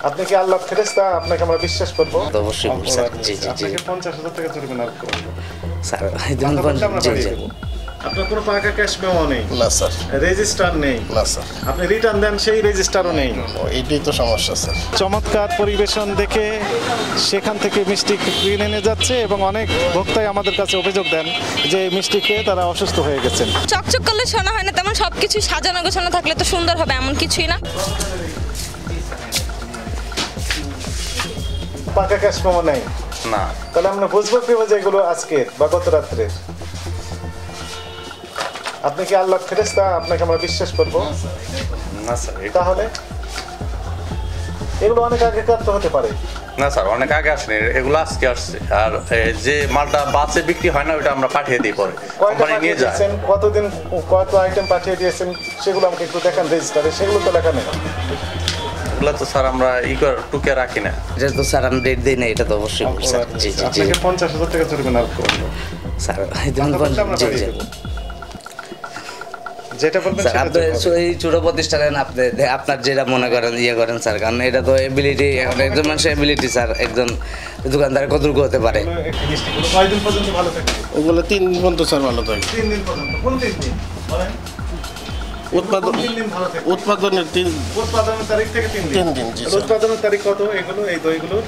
আপনি কি আল্লাহর ফেরেশতা? আপনাকে আমরা বিশ্বাস করব? অবশ্যই স্যার। জি জি জি। আপনাকে 50,000 টাকা জরিমানা করব স্যার। জি জি। আপনার কোনো পাকা ক্যাশ মেমো নেই? না স্যার। রেজিস্টার নেই? না স্যার। আপনি রিটার্ন দেন, সেই রেজিস্টারও নেই? এইটাই তো সমস্যা স্যার। চমৎকার পরিবেশন দেখে সেখান থেকে মিষ্টি কিনে নিয়ে যাচ্ছে এবং অনেক ভোক্তাই আমাদের কাছে অভিযোগ দেন যে মিষ্টি খেয়ে তারা অসুস্থ হয়ে গেছেন। চকচক করলে শোনা হয় না, তেমন সবকিছু সাজানো গোছানো থাকলে তো সুন্দর হবে, এমন কিছুই না। পাকা ক্যাশ মেমো নেই? না। তাহলে আমরা বুঝবো কিভাবে যে এগুলো আজকের বা গত রাত্রের? আপনি কি আল্লাহর ফেরেশতা? আপনাকে আমরা বিশ্বাস করব? না স্যার। তাহলে এগুলো অনেক আগেকার তো হতে পারে। না স্যার, অনেক আগে আসেনি, এগুলো আজকে আসছে। আর যে মালটা বাসে বিক্রি হয় না ওটা আমরা পাঠিয়ে দিই, পরে কোম্পানি নিয়ে যায়। কতদিন কত আইটেম পাঠিয়ে দিয়েছেন সেগুলো আমাকে একটু দেখান রেজিস্টারে, সেগুলো তো লেখা নেই। এগুলো তো স্যার আমরা টুকে রাখি না। এটা তো স্যার আমি ডেট দিই না, এটা তো অবশ্যই স্যার। জি জি জি। আপনাকে 50,000 টাকা জরিমানা করব স্যার। জি জি। যেটা বলবেন স্যার আপনি এই ছোট প্রতিষ্ঠানে আপনি আপনার যেটা মনে করেন করেন স্যার, কারণ এটা তো এবিলিটি, একজন মানুষের এবিলিটি স্যার, একজন দোকানদার কতটুকু হতে পারে। কয়দিন পর্যন্ত ভালো থাকে? ওগুলো 3 দিন পর্যন্ত স্যার ভালো থাকে। 3 দিন পর্যন্ত? কোন 3 দিন বলেন? উৎপাদনের উৎপাদনের তারিখ থেকে 3 দিন। 3 দিন জি স্যার। উৎপাদনের তারিখ কত এগুলো, এই দইগুলো?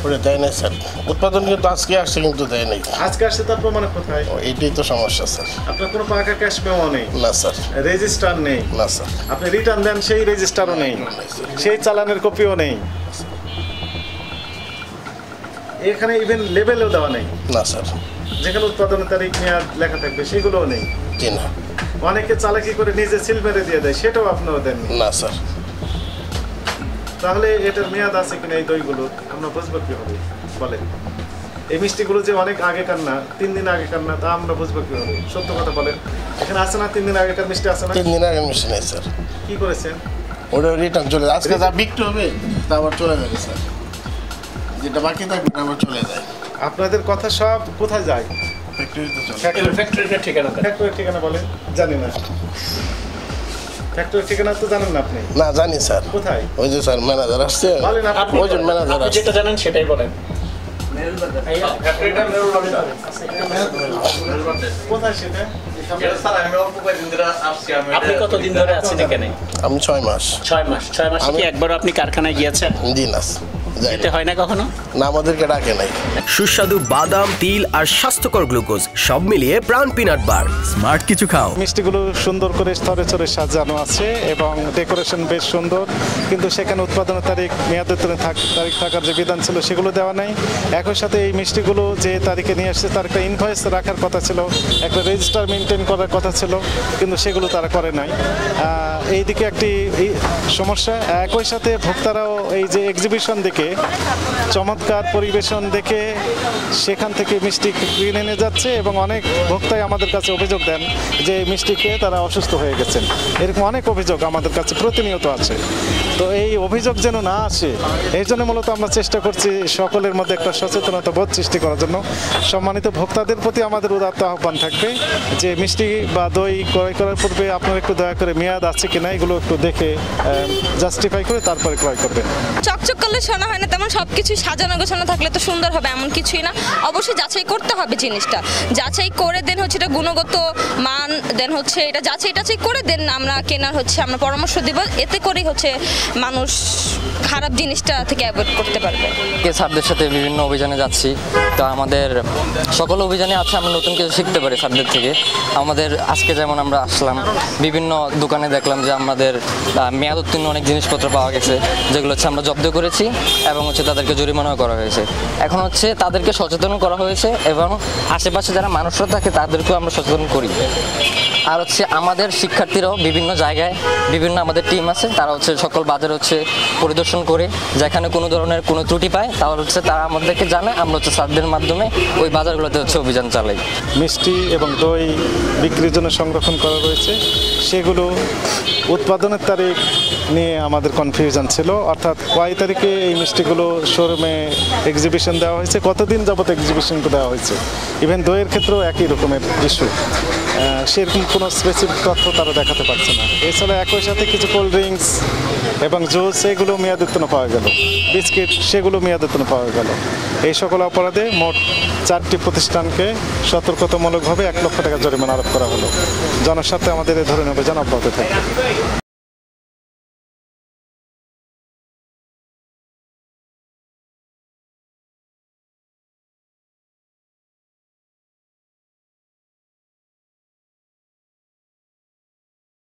ওটা দেয় নাই স্যার। উৎপাদন কিন্তু আজকে আসছে, কিন্তু দেয় নাই। আজকে আসছে, তার প্রমাণ কোথায়? এইটাই তো সমস্যা স্যার। আপনার কোনো পাকা ক্যাশ মেমো নেই? না স্যার। রেজিস্টার নেই? না স্যার। আপনি রিটার্ন দেন, সেই রেজিস্টারও নেই, সেই চালানের কপিও নেই, এখানে ইভেন লেবেলও দেওয়া নেই? না স্যার। যেখানে উৎপাদনের তারিখ মেয়াদ লেখা থাকবে সেগুলোও নেই? জি না। অনেকে চালাকি করে নিজে সিল মেরে দিয়ে দেয়, সেটাও আপনারা দেননি? না স্যার। তাহলে এটার মেয়াদ আছে কিনা এই দইগুলো আমরা বুঝবো কিভাবে বলেন? এই মিষ্টিগুলো যে অনেক আগেকার না, 3 দিন আগেকার না, তা আমরা বুঝবো কিভাবে? সত্য কথা বলেন, এখানে আছে না 3 দিন আগেকার মিষ্টি আছে না? 3 দিন আগে মিষ্টি নেই স্যার। কি করেছেন? ওটা রিটার্ন চলে যায়, আজকে যা বিক্রি হবে তা আবার চলে যাবে স্যার, যেটা বাকি থাকবে আবার চলে যায়। আপনাদের কথা সব কোথায় যায়? ফ্যাক্টরিতে চলে। ফ্যাক্টরির ঠিকানা বলেন? জানি না। ফ্যাক্টরির ঠিকানা তো জানেন না আপনি? না জানি স্যার। কোথায়? ওই যে স্যার ম্যানেজার আসছে, বলেন আপনি। ওই যে ম্যানেজার আসছে, যেটা জানেন সেটাই বলেন। কোথায় সেটা? আপনি কতদিন ধরে আছেন এখানে? আমি 6 মাস। 6 মাস। 6 মাসে কি একবারও আপনি কারখানায় গিয়েছেন? জি না, যেতে হয় না কখনো? না, আমাদেরকে ডাকে নাই। সুস্বাদু বাদাম, তিল আর স্বাস্থ্যকর গ্লুকোজ সব মিলিয়ে প্রাণ পিনাট বার। স্মার্ট কিছু খাও। মিষ্টিগুলো সুন্দর করে স্তরে স্তরে সাজানো আছে এবং ডেকোরেশন বেশ সুন্দর, কিন্তু সেখানে উৎপাদনের তারিখ, মেয়াদের তারিখ থাকার যে বিধান ছিল সেগুলো দেওয়া নাই। একই সাথে এই মিষ্টিগুলো যে তারিখে নিয়ে আসছে তার একটা ইনভয়েস রাখার কথা ছিল, একটা রেজিস্টার মেনটেন করার কথা ছিল, কিন্তু সেগুলো তারা করে নাই। এইদিকে একটি সমস্যা। একই সাথে ভোক্তারাও এই যে এক্সিবিশন দেখে, চমৎকার পরিবেশন দেখে সেখান থেকে মিষ্টি কিনে নিয়ে যাচ্ছে এবং অনেক ভোক্তাই আমাদের কাছে অভিযোগ দেন যে মিষ্টি খেয়ে তারা অসুস্থ হয়ে গেছেন। এরকম অনেক অভিযোগ আমাদের কাছে প্রতিনিয়ত আছে। তো এই অভিযোগ যেন না আসে, এই জন্য মূলত আমরা চেষ্টা করছি সকলের মধ্যে একটা সচেতনতা বোধ সৃষ্টি করার জন্য। সম্মানিত ভোক্তাদের প্রতি আমাদের উদাত্ত আহ্বান থাকবে যে মিষ্টি বা দই ক্রয় করার পূর্বে আপনারা একটু দয়া করে মেয়াদ আছে কিনা এগুলো একটু দেখে জাস্টিফাই করে তারপরে ক্রয় করবেন। চকচক করলে শোনা হয় না, তেমন সবকিছু সাজানো গোছানো থাকলে তো সুন্দর হবে, এমন কিছুই না। অবশ্যই যাচাই করতে হবে জিনিসটা, যাচাই করে দেন হচ্ছে এটা গুণগত মান, দেন হচ্ছে এটা যাচাই করে দেন আমরা কেনার হচ্ছে আমরা পরামর্শ দিব, এতে করেই হচ্ছে মানুষ খারাপ জিনিসটা থেকে অ্যাভয়েড করতে পারবে। স্যারদের সাথে বিভিন্ন অভিযানে যাচ্ছি, তো আমাদের সকল অভিযানে আছে আমরা নতুন কিছু শিখতে পারি স্যারদের থেকে। আমাদের আজকে যেমন আমরা আসলাম, বিভিন্ন দোকানে দেখলাম যে আমাদের মেয়াদ উত্তীর্ণ অনেক জিনিসপত্র পাওয়া গেছে, যেগুলো হচ্ছে আমরা জব্দ করেছি এবং হচ্ছে তাদেরকে জরিমানাও করা হয়েছে। এখন হচ্ছে তাদেরকে সচেতন করা হয়েছে এবং আশেপাশে যারা মানুষরা থাকে তাদেরকেও আমরা সচেতন করি। আর হচ্ছে আমাদের শিক্ষার্থীরাও বিভিন্ন জায়গায় বিভিন্ন আমাদের টিম আছে, তারা হচ্ছে সকল বাজারে হচ্ছে পরিদর্শন করে, যেখানে কোনো ধরনের কোনো ত্রুটি পায় তাহলে হচ্ছে তারা আমাদেরকে জানায়, আমরা হচ্ছে স্যারদের মাধ্যমে ওই বাজারগুলোতে হচ্ছে অভিযান চালাই। মিষ্টি এবং দই বিক্রির জন্য সংরক্ষণ করা রয়েছে, সেগুলো উৎপাদনের তারিখ নিয়ে আমাদের কনফিউশন ছিল, অর্থাৎ কয় তারিখে এই মিষ্টিগুলো শোরুমে এক্সিবিশন দেওয়া হয়েছে, কতদিন যাবত এক্সিবিশন দেওয়া হয়েছে। ইভেন দইয়ের ক্ষেত্রেও একই রকমের ইস্যু। সেরকম কোনো স্পেসিফিক তথ্য তারা দেখাতে পারছে না। এছাড়া একই সাথে কিছু কোল্ড ড্রিঙ্কস এবং জুস এগুলো মেয়াদ উত্তীর্ণ পাওয়া গেল, বিস্কিট সেগুলো মেয়াদ উত্তীর্ণ পাওয়া গেল। এই সকল অপরাধে মোট 4টি প্রতিষ্ঠানকে সতর্কতামূলকভাবে 1 লক্ষ টাকা জরিমানা আরোপ করা হলো। জনস্বার্থে আমাদের এই ধরনের অভিযান অব্যাহত থাকে।